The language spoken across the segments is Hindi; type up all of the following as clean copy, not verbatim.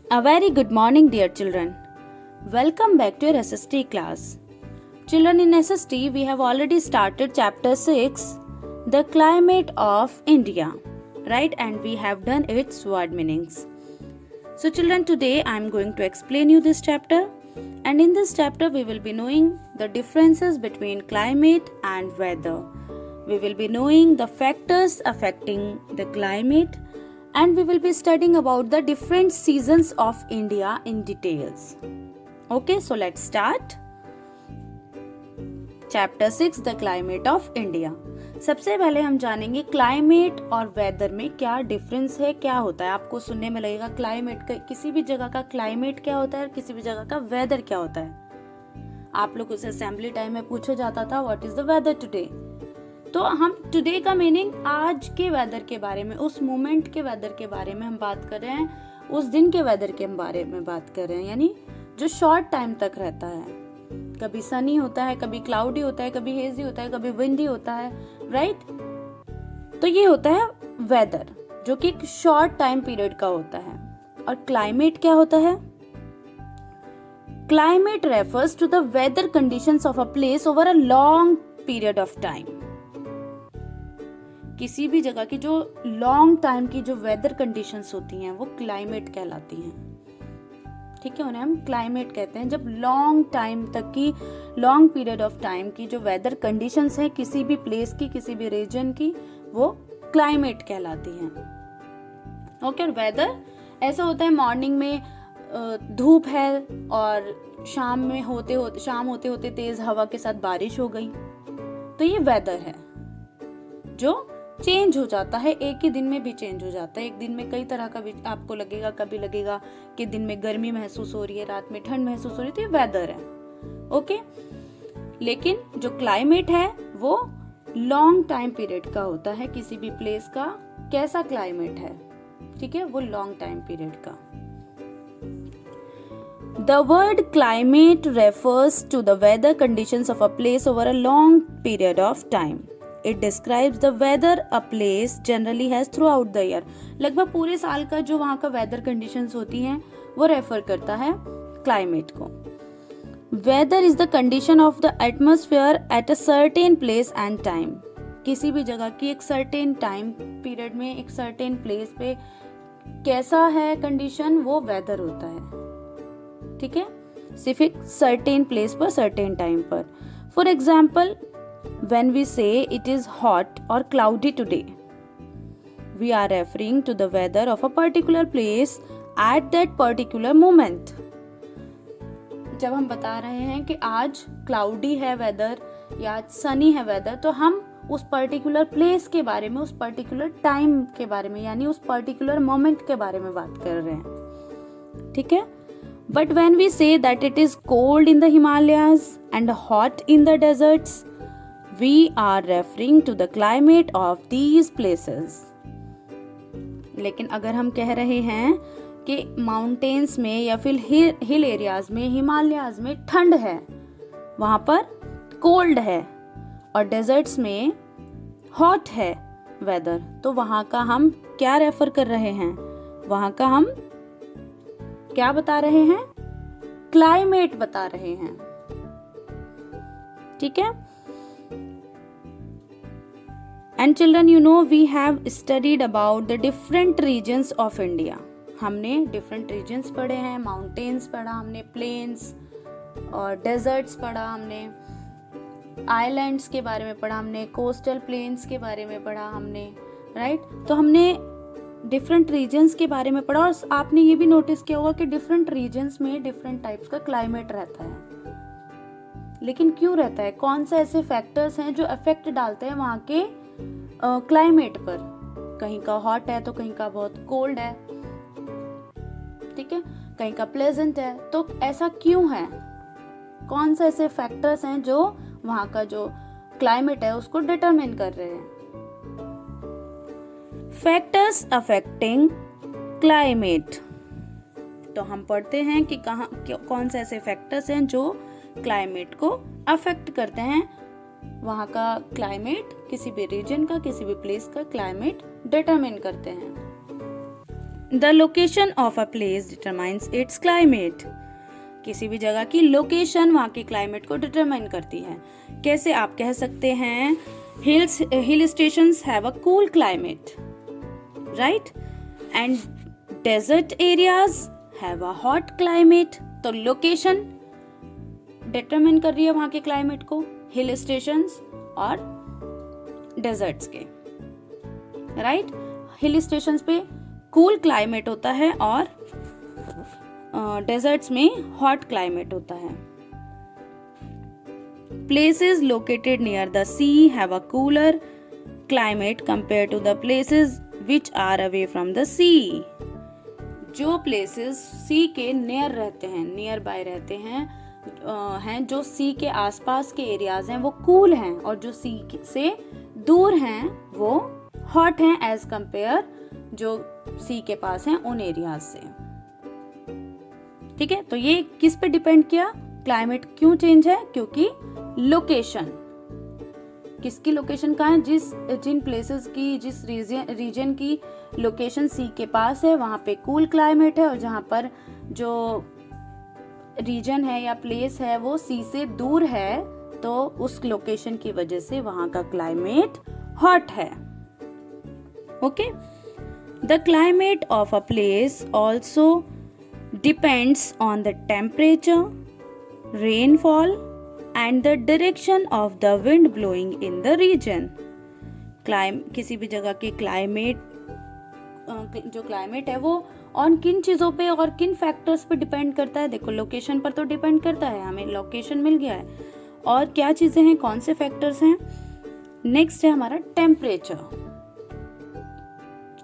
A very good morning, dear children. Welcome back to your SST class. Children, in SST, we have already started chapter 6, the climate of India, right? And we have done its word meanings. So, children, today I am going to explain you this chapter. And in this chapter, we will be knowing the differences between climate and weather. We will be knowing the factors affecting the climate, and we will be studying about the different seasons of India in details. Okay, so let's start. Chapter 6, the climate of India. सबसे पहले हम जानेंगे क्लाइमेट और वेदर में क्या डिफरेंस है, क्या होता है. आपको सुनने में लगेगा क्लाइमेट का, किसी भी जगह का क्लाइमेट क्या होता है और किसी भी जगह का वेदर क्या होता है. आप लोगों से असेंबली टाइम में पूछा जाता था what is the weather today. तो हम टुडे का मीनिंग आज के वेदर के बारे में, उस मोमेंट के वेदर के बारे में हम बात कर रहे हैं, उस दिन के वेदर के बारे में बात कर रहे हैं, यानी जो शॉर्ट टाइम तक रहता है. कभी सनी होता है, कभी क्लाउडी होता है, कभी हेजी होता है, कभी विंडी होता है, राइट. तो ये होता है वेदर, जो कि एक शॉर्ट टाइम पीरियड का होता है. और क्लाइमेट क्या होता है? Climate refers to the weather conditions of a place over a long period of time. किसी भी जगह की जो लॉन्ग टाइम की जो वेदर कंडीशंस होती हैं वो क्लाइमेट कहलाती हैं. ठीक है, उन्हें हम क्लाइमेट कहते हैं. जब लॉन्ग टाइम तक की, लॉन्ग पीरियड ऑफ टाइम की जो वेदर कंडीशंस हैं किसी भी प्लेस की, किसी भी रीजन की, वो क्लाइमेट कहलाती हैं. ओके, और वेदर ऐसा होता है मॉर्निंग में धूप है और शाम होते होते तेज हवा के साथ बारिश हो गई. तो ये वेदर है जो चेंज हो जाता है, एक ही दिन में भी चेंज हो जाता है. एक दिन में कई तरह का भी आपको लगेगा, कभी लगेगा कि दिन में गर्मी महसूस हो रही है, रात में ठंड महसूस हो रही है, तो ये वेदर है. ओके, लेकिन जो क्लाइमेट है वो लॉन्ग टाइम पीरियड का होता है. किसी भी प्लेस का कैसा क्लाइमेट है, ठीक है, वो लॉन्ग टाइम पीरियड का. The word climate refers to the weather conditions of a place over a long period of time. It describes the weather a place generally has throughout the year. लगभग पूरे साल का जो वहाँ का वेदर कंडीशंस होती हैं वो रेफर करता है क्लाइमेट को. Weather is the condition of the atmosphere at a certain place and time. किसी भी जगह की एक सर्टेन टाइम पीरियड में, एक सर्टेन प्लेस पे कैसा है कंडीशन, वो वेदर होता है. ठीक है, सिर्फ एक सर्टेन प्लेस पर, सर्टेन टाइम पर. For example, when we say it is hot or cloudy today, we are referring to the weather of a particular place at that particular moment. जब हम बता रहे हैं कि आज क्लाउडी है वेदर या आज सनी है वेदर, तो हम उस पर्टिकुलर प्लेस के बारे में, उस पर्टिकुलर टाइम के बारे में, यानी उस पर्टिकुलर मोमेंट के बारे में बात कर रहे हैं. ठीक है, but when we say that it is cold in the Himalayas and hot in the deserts, we are referring to the climate of these places. लेकिन अगर हम कह रहे हैं कि माउंटेन्स में या फिर हिल एरियाज में, हिमालयाज में ठंड है, वहां पर कोल्ड है, और डेजर्ट्स में हॉट है वेदर, तो वहां का हम क्या रेफर कर रहे हैं? वहां का हम क्या बता रहे हैं? क्लाइमेट बता रहे हैं. ठीक है. And children, you know we have studied about the different regions of India. हमने different regions पढ़े हैं, mountains पढ़ा हमने, plains और deserts पढ़ा हमने, islands के बारे में पढ़ा हमने, coastal plains के बारे में पढ़ा हमने, right? तो हमने different regions के बारे में पढ़ा. और आपने ये भी notice किया होगा कि different regions में different types का climate रहता है. लेकिन क्यों रहता है? कौन से ऐसे factors हैं जो effect डालते हैं वहाँ के क्लाइमेट पर? कहीं का हॉट है तो कहीं का बहुत कोल्ड है, ठीक है, कहीं का प्लेजेंट है. तो ऐसा क्यों है? कौन से ऐसे फैक्टर्स हैं जो वहां का जो क्लाइमेट है उसको डिटरमिन कर रहे हैं? Factors affecting climate. तो हम पढ़ते हैं कि कौन से ऐसे फैक्टर्स हैं जो क्लाइमेट को अफेक्ट करते हैं. वहाँ का क्लाइमेट, किसी भी रीजन का, किसी भी प्लेस का क्लाइमेट डिटरमिन करते हैं. The location of a place determines it's climate. किसी भी जगह की लोकेशन वहाँ के क्लाइमेट को डिटरमाइन करती है। कैसे आप कह सकते हैं hill stations have a cool climate, right, and desert areas have a hot climate. तो लोकेशन डिटरमाइन कर रही है वहाँ के क्लाइमेट को, हिल स्टेशंस और डेजर्ट्स के, राइट। हिल स्टेशंस पे कूल क्लाइमेट होता है और डेजर्ट्स में हॉट क्लाइमेट होता है। Places located near the sea have a cooler climate compared to the places which are away from the sea. जो places sea के near रहते हैं, near by रहते हैं जो sea के आसपास के एरियाज हैं वो cool हैं, और जो sea से दूर हैं वो hot हैं as compare जो sea के पास हैं उन एरियाज से। ठीक है, तो ये किस पे डिपेंड किया, क्लाइमेट क्यों चेंज है, क्योंकि लोकेशन, किसकी लोकेशन कहाँ है, जिन प्लेसेस की, जिस रीजन की लोकेशन सी के पास है वहाँ पे कूल क्लाइमेट है, और जहाँ पर जो रीजन है या प्लेस है वो सी से दूर है तो उस लोकेशन की वजह से वहाँ का क्लाइमेट हॉट है। Okay, the climate of a place also depends on the temperature, rainfall and the direction of the wind blowing in the region. किसी भी जगह के जो क्लाइमेट है वो ऑन किन चीज़ों पे और किन फैक्टर्स पे डिपेंड करता है। देखो, लोकेशन पर तो डिपेंड करता है, हमें लोकेशन मिल गया है, और क्या चीज़ें हैं, कौन से फैक्टर्स हैं। नेक्स्ट है हमारा टेम्परेचर।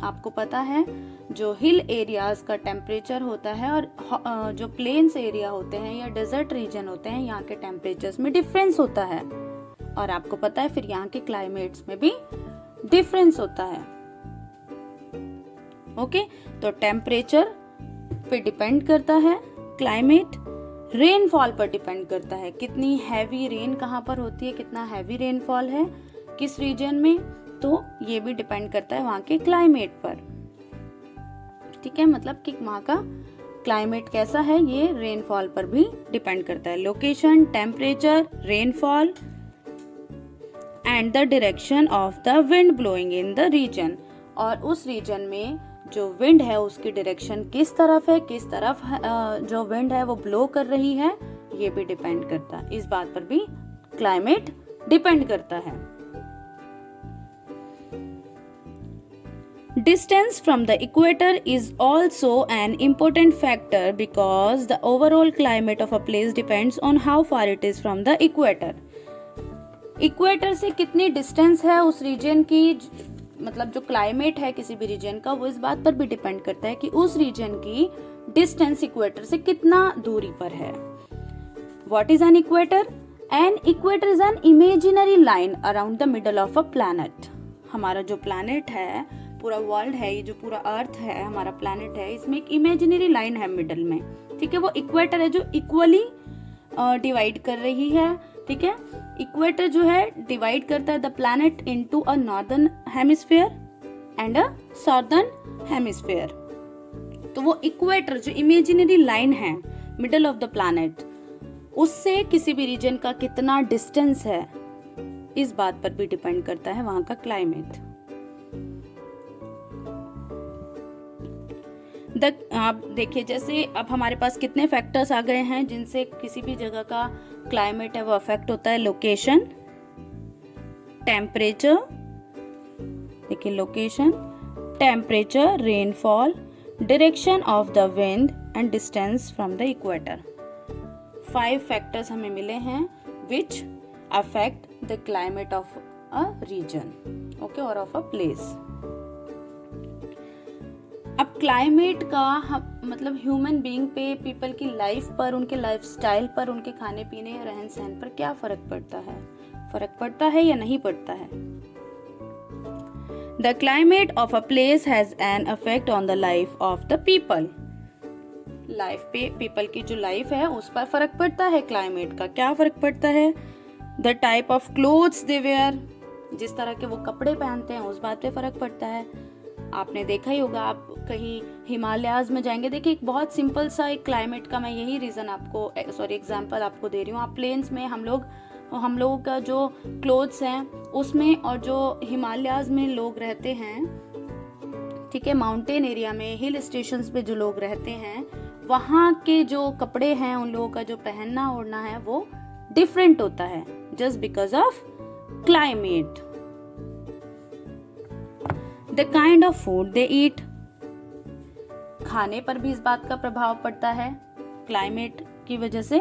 आपको पता है जो हिल एरियाज का टेम्परेचर होता है और जो प्लेन्स एरिया होते हैं या डेजर्ट रीजन होते हैं, यहाँ के टेम्परेचर्स में डिफरेंस होता है, और आपको पता है फिर यहाँ के क्लाइमेट्स में भी डिफरेंस होता है। ओके, तो टेम्परेचर पे डिपेंड करता है क्लाइमेट, रेनफॉल पर डिपेंड करता है, कितनी हैवी रेन कहाँ पर होती है, कितना हैवी रेनफॉल है किस रीजन में, तो ये भी डिपेंड करता है वहाँ के क्लाइमेट पर। ठीक है, मतलब कि वहाँ का क्लाइमेट कैसा है ये रेनफॉल पर भी डिपेंड करता है। Location, temperature, rainfall and the direction of the wind blowing in the region, और उस रीजन में जो विंड है उसकी डायरेक्शन किस तरफ है, किस तरफ जो विंड है वो ब्लो कर रही है, ये भी डिपेंड करता है, इस बात पर भी क्लाइमेट डिपेंड करता है। Distance from the equator is also an important factor because the overall climate of a place depends on how far it is from the equator. Equator से कितनी डिस्टेंस है उस रीजन की, मतलब जो क्लाइमेट है किसी भी रीजन का, वो इस बात पर भी डिपेंड करता है कि उस रीजन की डिस्टेंस इक्वेटर से कितना दूरी पर है। What is an equator? An equator is an imaginary line around the middle of a planet. हमारा जो प्लैनेट है, पूरा वर्ल्ड है, ये जो पूरा अर्थ है, हमारा प्लैनेट है, इसमें एक इमेजिनरी लाइन है मिडल में। ठीक है, वो इक्वेटर है जो इक्वली डिवाइड कर रही है। ठीक है, इक्वेटर जो है डिवाइड करता है the planet into a northern hemisphere and a southern hemisphere. तो वो इक्वेटर जो इमेजिनरी लाइन है मिडल ऑफ द प्लैनेट, उससे किसी भी रीजन का कितना डिस्टेंस है, इस बात पर भी डिपेंड करता है वहां का क्लाइमेट। आप देखिए, जैसे अब हमारे पास कितने फैक्टर्स आ गए हैं जिनसे किसी भी जगह का क्लाइमेट है वो अफेक्ट होता है। लोकेशन, टेम्परेचर, देखिए location, temperature, rainfall, direction of the wind and distance from the equator. 5 factors हमें मिले हैं which affect the climate of a region, okay, और ऑफ अ प्लेस। अब क्लाइमेट का मतलब ह्यूमन बीइंग पे, पीपल की लाइफ पर, उनके लाइफस्टाइल पर, उनके खाने पीने, रहन सहन पर क्या फर्क पड़ता है, फर्क पड़ता है या नहीं पड़ता है। The climate of a place has an effect on the life of the people. Life पे, पीपल की जो लाइफ है उस पर फर्क पड़ता है क्लाइमेट का। क्या फर्क पड़ता है? The type of clothes they wear, जिस तरह के वो कपड़े पहनते हैं उस बात पे फर्क पड़ता है। आपने देखा ही होगा, आप कहीं हिमालयाज में जाएंगे, देखिए एक बहुत सिंपल सा एक क्लाइमेट का मैं यही रीज़न आपको एग्जांपल आपको दे रही हूँ। आप प्लेन्स में हम लोगों का जो क्लोथ्स हैं उसमें, और जो हिमालयाज में लोग रहते हैं, ठीक है, माउंटेन एरिया में, हिल स्टेशंस पे जो लोग रहते हैं, वहाँ के जो कपड़े हैं, उन लोगों का जो पहनना ओढ़ना है वो डिफरेंट होता है, just because of climate. The kind of food they eat, खाने पर भी इस बात का प्रभाव पड़ता है, क्लाइमेट की वजह से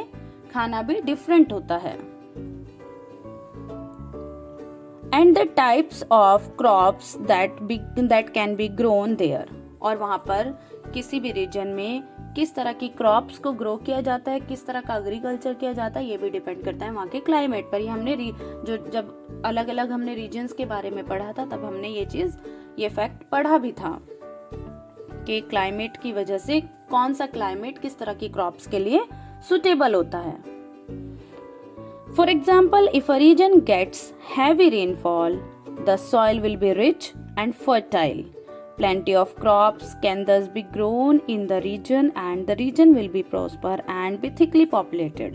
खाना भी डिफरेंट होता है। And the types of crops that can be grown there, और वहां पर किसी भी रीजन में किस तरह की क्रॉप्स को ग्रो किया जाता है, किस तरह का एग्रीकल्चर किया जाता है, ये भी डिपेंड करता है वहाँ के क्लाइमेट पर। ये हमने जब अलग अलग हमने रीजन्स के बारे में पढ़ा था, तब हमने ये फैक्ट पढ़ा भी था कि क्लाइमेट की वजह से कौन सा क्लाइमेट किस तरह की क्रॉप्स के लिए सुटेबल होता है। For example, if a region gets heavy rainfall, the soil will be rich and fertile. Plenty of crops can thus be grown in the region and the region will be prosper and be thickly populated.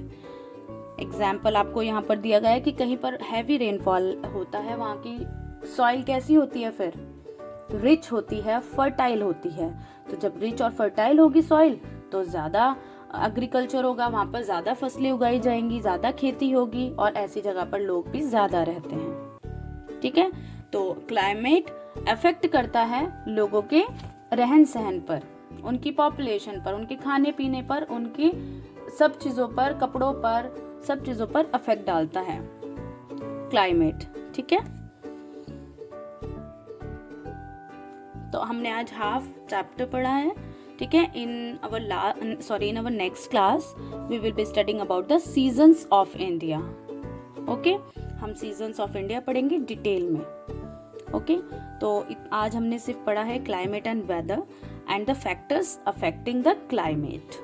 Example आपको यहाँ पर दिया गया है कि कहीं पर हैवी रेनफॉल होता है, वहाँ की सॉइल कैसी होती है, फिर रिच होती है, फर्टाइल होती है। तो जब रिच और फर्टाइल होगी सॉइल तो ज़्यादा एग्रीकल्चर होगा, वहाँ पर ज़्यादा फसलें उगाई जाएंगी, ज़्यादा खेती होगी, और ऐसी जगह पर लोग भी ज़्यादा रहते हैं। ठीक है, तो क्लाइमेट अफेक्ट करता है लोगों के रहन सहन पर, उनकी पॉपुलेशन पर, उनके खाने पीने पर, उनकी सब चीज़ों पर, कपड़ों पर, सब चीज़ों पर अफेक्ट डालता है क्लाइमेट। ठीक है, तो हमने आज हाफ चैप्टर पढ़ा है। ठीक है, in our next class we will be studying about the seasons of India. Okay, हम सीजन्स ऑफ इंडिया पढ़ेंगे डिटेल में। ओके, तो आज हमने सिर्फ पढ़ा है climate and weather and the factors affecting the climate.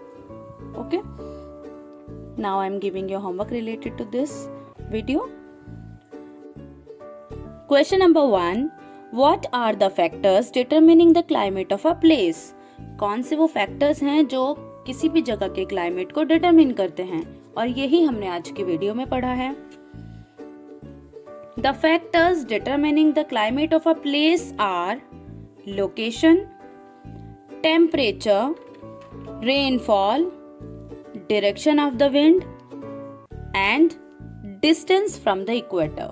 Okay, now I am giving your homework related to this video. Question number 1, what are the factors determining the climate of a place? कौन से वो फैक्टर्स हैं जो किसी भी जगह के क्लाइमेट को डिटरमिन करते हैं, और यही हमने आज की वीडियो में पढ़ा है। The factors determining the climate of a place are location, temperature, rainfall, direction of the wind, and distance from the equator.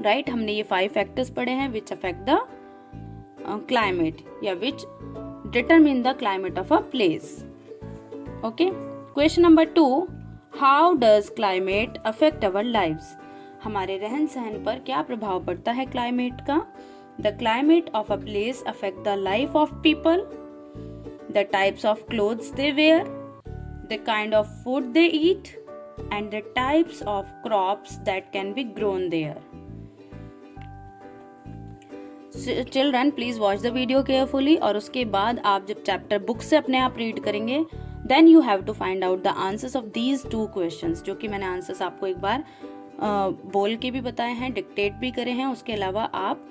Right? हमने ये 5 factors पढ़े हैं which affect the climate या which determine the climate of a place. Okay? Question number 2. How does climate affect our lives? हमारे रहन सहन पर क्या प्रभाव पड़ता है क्लाइमेट का? The climate of a place affect the life of people, the types of clothes they wear, the kind of food they eat, and the types of crops that can be grown there. Children, please watch the video carefully, और उसके बाद आप जब चैप्टर बुक से अपने आप रीड करेंगे, then you have to find out the answers of these 2 questions, जो कि मैंने आंसर्स आपको एक बार बोल के भी बताए हैं, डिक्टेट भी करे हैं। उसके अलावा आप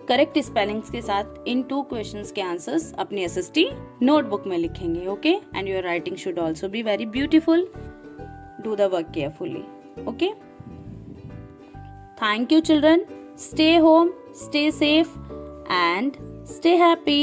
करेक्ट स्पेलिंग्स के साथ इन 2 क्वेश्चंस के आंसर्स अपनी एसएसटी नोटबुक में लिखेंगे। Okay, and your writing should also be very beautiful. Do the work carefully. Okay, thank you children, stay home, stay safe and stay happy.